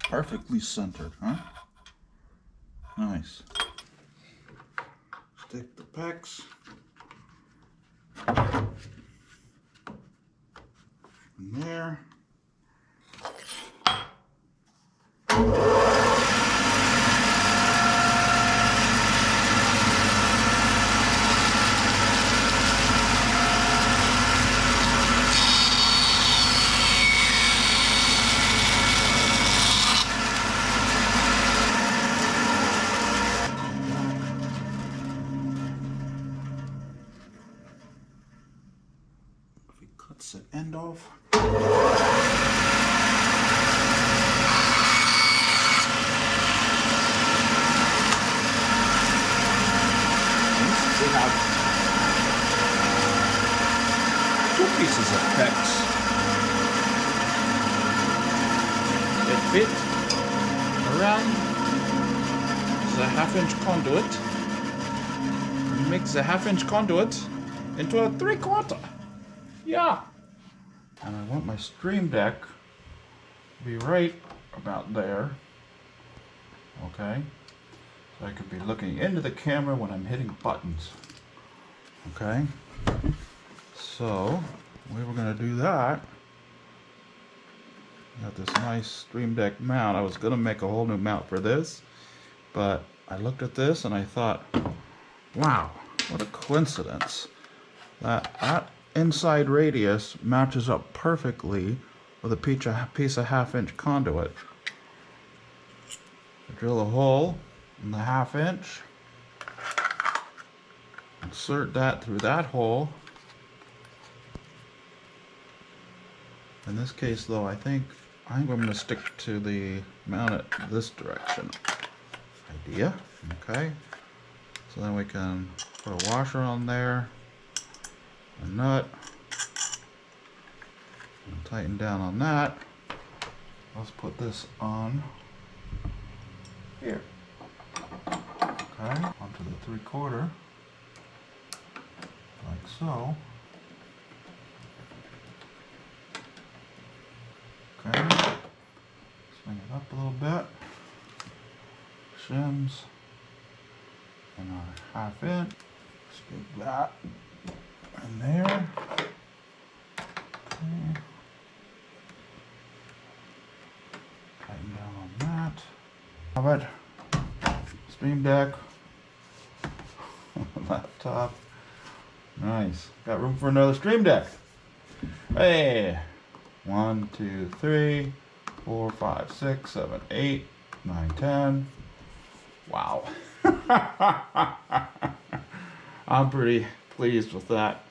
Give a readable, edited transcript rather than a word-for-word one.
perfectly centered, huh? Nice. Stick the pegs in there. If he cuts the end off. We have two pieces of pegs. It fit around the 1/2-inch conduit. Make the 1/2-inch conduit into a 3/4. Yeah. And I want my StreamDeck to be right about there. Okay. So I could be looking into the camera when I'm hitting buttons. Okay. So we were going to do that. Got this nice StreamDeck mount. I was going to make a whole new mount for this, but I looked at this and I thought, wow, what a coincidence that inside radius matches up perfectly with a piece of 1/2-inch conduit. I drill a hole in the 1/2-inch, insert that through that hole. In this case though, I think I'm going to stick to the mount it this direction idea. Okay, so then we can put a washer on there, a nut, and tighten down on that. Let's put this on here. Okay, onto the 3/4, like so. Okay, swing it up a little bit. Shims and our 1/2-inch. Stick that in there. Okay. Tighten down on that. How about StreamDeck laptop? Nice. Got room for another StreamDeck. Hey. 1, 2, 3, 4, 5, 6, 7, 8, 9, 10. Wow. I'm pretty pleased with that.